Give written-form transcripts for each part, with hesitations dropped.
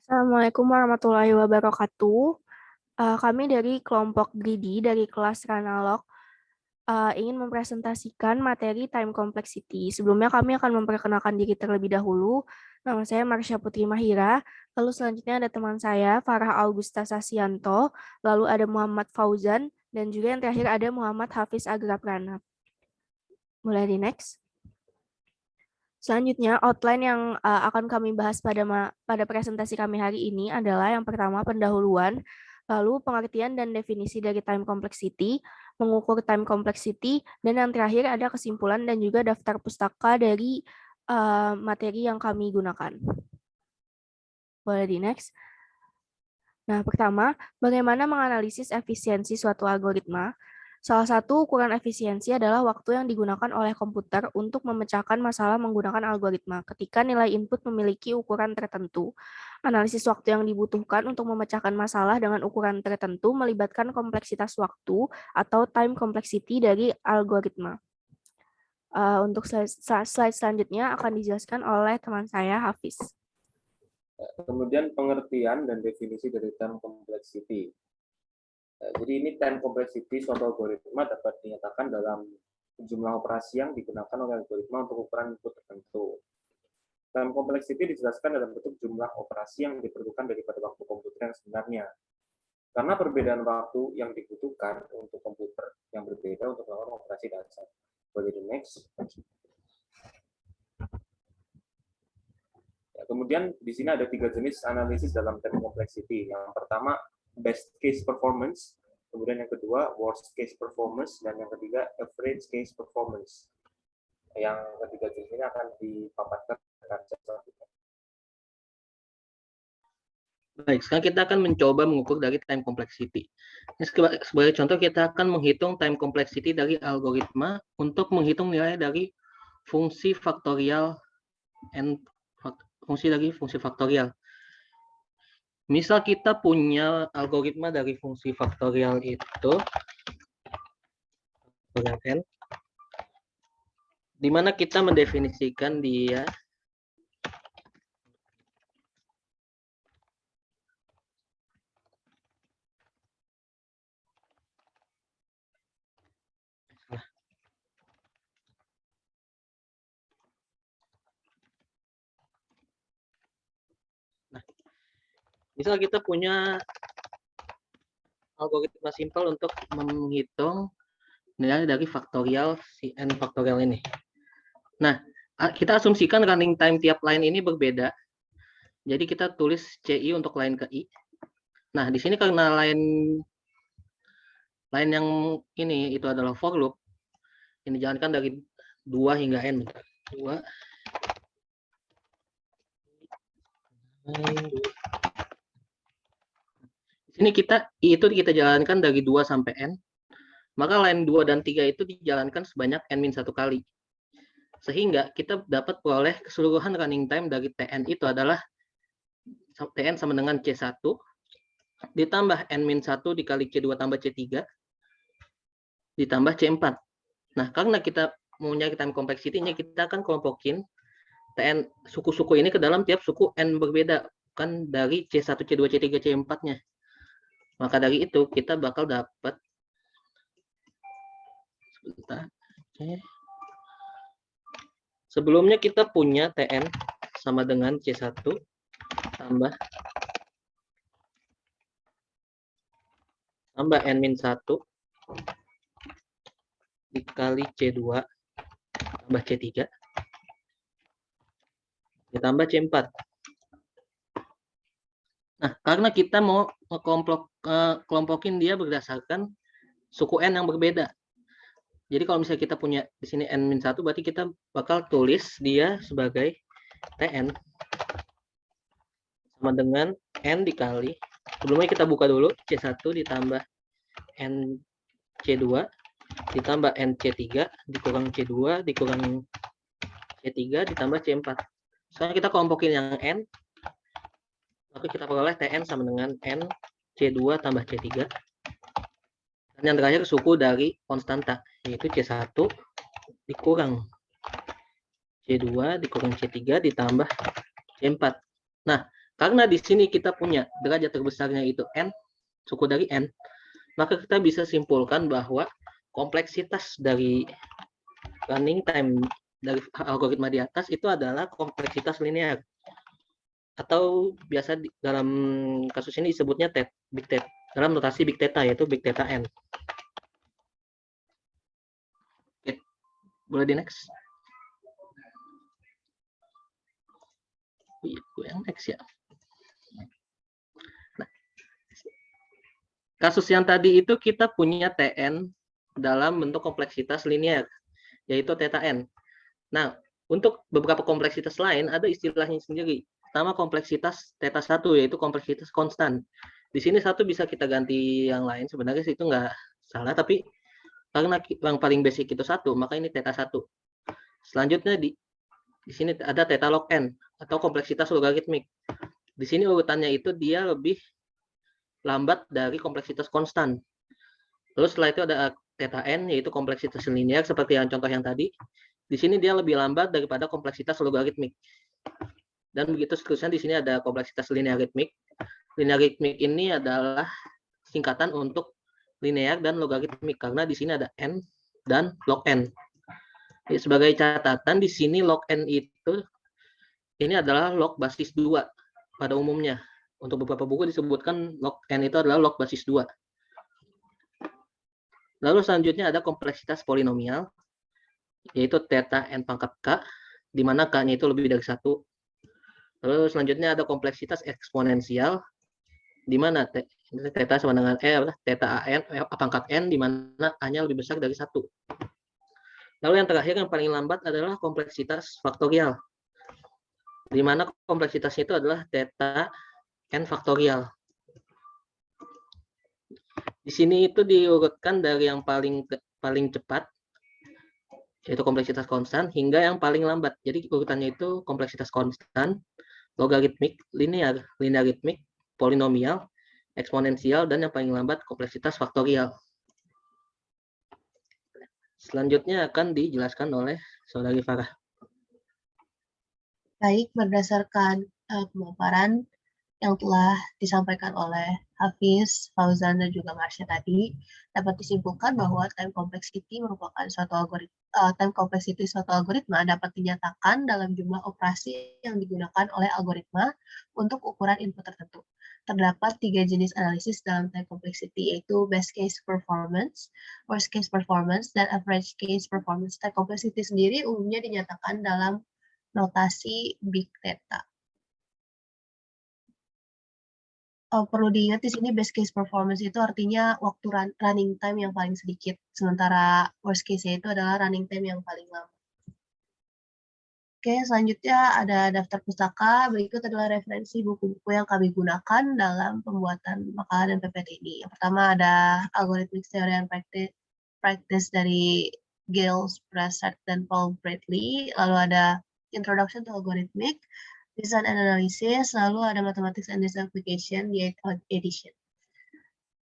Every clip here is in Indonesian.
Assalamualaikum warahmatullahi wabarakatuh. Kami dari kelompok Greedy dari kelas Ranalog ingin mempresentasikan materi time complexity. Sebelumnya kami akan memperkenalkan diri terlebih dahulu. Nama saya Marsha Putri Mahira. Lalu selanjutnya ada teman saya Farah Augusta Sasianto. Lalu ada Muhammad Fauzan dan juga yang terakhir ada Muhammad Hafiz Agraprana. Mulai di next. Selanjutnya, outline yang akan kami bahas pada presentasi kami hari ini adalah yang pertama pendahuluan, lalu pengertian dan definisi dari time complexity, mengukur time complexity, dan yang terakhir ada kesimpulan dan juga daftar pustaka dari materi yang kami gunakan. Boleh di next. Nah, pertama, bagaimana menganalisis efisiensi suatu algoritma? Salah satu ukuran efisiensi adalah waktu yang digunakan oleh komputer untuk memecahkan masalah menggunakan algoritma. Ketika nilai input memiliki ukuran tertentu, analisis waktu yang dibutuhkan untuk memecahkan masalah dengan ukuran tertentu melibatkan kompleksitas waktu atau time complexity dari algoritma. Untuk slide selanjutnya akan dijelaskan oleh teman saya, Hafiz. Kemudian pengertian dan definisi dari time complexity. Jadi ini time complexity suatu algoritma dapat dinyatakan dalam jumlah operasi yang digunakan oleh algoritma untuk ukuran input tertentu. Time complexity dijelaskan dalam bentuk jumlah operasi yang diperlukan daripada waktu komputer yang sebenarnya. Karena perbedaan waktu yang dibutuhkan untuk komputer yang berbeda untuk melakukan operasi dasar. Boleh di next. Kemudian di sini ada 3 jenis analisis dalam time complexity. Yang pertama best case performance, kemudian yang kedua worst case performance, dan yang ketiga average case performance. Yang ketiga jenis ini akan dipaparkan selanjutnya. Baik, sekarang kita akan mencoba mengukur dari time complexity. Ini sebagai contoh kita akan menghitung time complexity dari algoritma untuk menghitung nilai dari fungsi faktorial fungsi faktorial. Misal kita punya algoritma dari fungsi faktorial itu n, di mana kita mendefinisikan dia misal kita punya algoritma simpel untuk menghitung nilai dari faktorial si n faktorial ini. Nah, kita asumsikan running time tiap line ini berbeda. Jadi kita tulis CI untuk line ke I. Nah, di sini karena line yang ini itu adalah for loop, ini dijalankan dari 2 hingga n. 2 Ini kita jalankan dari 2 sampai n. Maka line 2 dan 3 itu dijalankan sebanyak n-1 kali. Sehingga kita dapat peroleh keseluruhan running time dari Tn itu adalah Tn sama dengan C1 ditambah n-1 dikali C2 tambah C3 ditambah C4. Nah, karena kita mau nyari time complexity-nya, kita akan kelompokin Tn suku-suku ini ke dalam tiap suku n berbeda, kan dari C1, C2, C3, C4-nya. Maka dari itu kita bakal dapat sebelumnya kita punya Tn sama dengan C1 tambah n-1 dikali C2 tambah C3 ditambah C4. Nah, karena kita mau kelompokin dia berdasarkan suku n yang berbeda. Jadi kalau misalnya kita punya di sini n-1, berarti kita bakal tulis dia sebagai Tn sama dengan n dikali, sebelumnya kita buka dulu, C1 ditambah n C2 ditambah n C3 dikurang C2 dikurang C3 ditambah C4. Sekarang kita kelompokin yang n, maka kita peroleh Tn sama dengan n C2 tambah C3. Dan yang terakhir suku dari konstanta, yaitu C1 dikurang C2 dikurang C3 ditambah C4. Nah, Karena di sini kita punya derajat terbesarnya itu n, suku dari n, maka kita bisa simpulkan bahwa kompleksitas dari running time dari algoritma di atas itu adalah kompleksitas linear. Atau biasa dalam kasus ini disebutnya big theta, dalam notasi big theta, yaitu big theta n. Oke, boleh di next. Yang next ya. Nah, kasus yang tadi itu kita punya Tn dalam bentuk kompleksitas linear, yaitu theta n. Nah, untuk beberapa kompleksitas lain ada istilahnya sendiri. Pertama, kompleksitas theta 1, yaitu kompleksitas konstan. Di sini satu bisa kita ganti yang lain, sebenarnya itu nggak salah, tapi karena yang paling basic itu satu, maka ini theta 1. Selanjutnya di sini ada theta log n, atau kompleksitas logaritmik. Di sini urutannya itu dia lebih lambat dari kompleksitas konstan. Terus setelah itu ada theta n, yaitu kompleksitas linear seperti yang contoh yang tadi. Di sini dia lebih lambat daripada kompleksitas logaritmik. Dan begitu seterusnya, di sini ada kompleksitas linearitmik. Linearitmik ini adalah singkatan untuk linear dan logaritmik, karena di sini ada n dan log n. Jadi, sebagai catatan, di sini log n itu ini adalah log basis 2 pada umumnya. Untuk beberapa buku disebutkan log n itu adalah log basis 2. Lalu selanjutnya ada kompleksitas polinomial, yaitu theta n pangkat k, di mana k-nya itu lebih dari 1. Lalu selanjutnya ada kompleksitas eksponensial, di mana theta sama dengan theta an pangkat n, di mana a-nya lebih besar dari 1. Lalu yang terakhir, yang paling lambat adalah kompleksitas faktorial, di mana kompleksitasnya itu adalah theta n faktorial. Di sini itu diurutkan dari yang paling cepat, yaitu kompleksitas konstan, hingga yang paling lambat. Jadi urutannya itu kompleksitas konstan, logaritmik, linear, linearitmik, polinomial, eksponensial, dan yang paling lambat kompleksitas faktorial. Selanjutnya akan dijelaskan oleh Saudari Farah. Baik, berdasarkan pemaparan yang telah disampaikan oleh Hafiz, Fauzan, dan juga Marsha tadi, dapat disimpulkan bahwa time complexity merupakan suatu algoritma dapat dinyatakan dalam jumlah operasi yang digunakan oleh algoritma untuk ukuran input tertentu. Terdapat 3 jenis analisis dalam time complexity, yaitu best case performance, worst case performance, dan average case performance. Time complexity sendiri umumnya dinyatakan dalam notasi big theta. Perlu diingat di sini best case performance itu artinya waktu running time yang paling sedikit, sementara worst case itu adalah running time yang paling lama. Oke, selanjutnya ada daftar pustaka. Berikut adalah referensi buku-buku yang kami gunakan dalam pembuatan makalah dan PPT ini. Yang pertama ada Algorithmic Theory and Practice dari Giles, Prasad, dan Paul Bradley. Lalu ada Introduction to Algorithmic, Design and Analysis, lalu ada Mathematics and Design Application di 8th edition.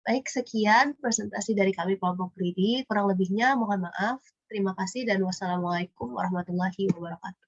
Baik, sekian presentasi dari kami kelompok Gridi. Kurang lebihnya mohon maaf. Terima kasih dan wassalamualaikum warahmatullahi wabarakatuh.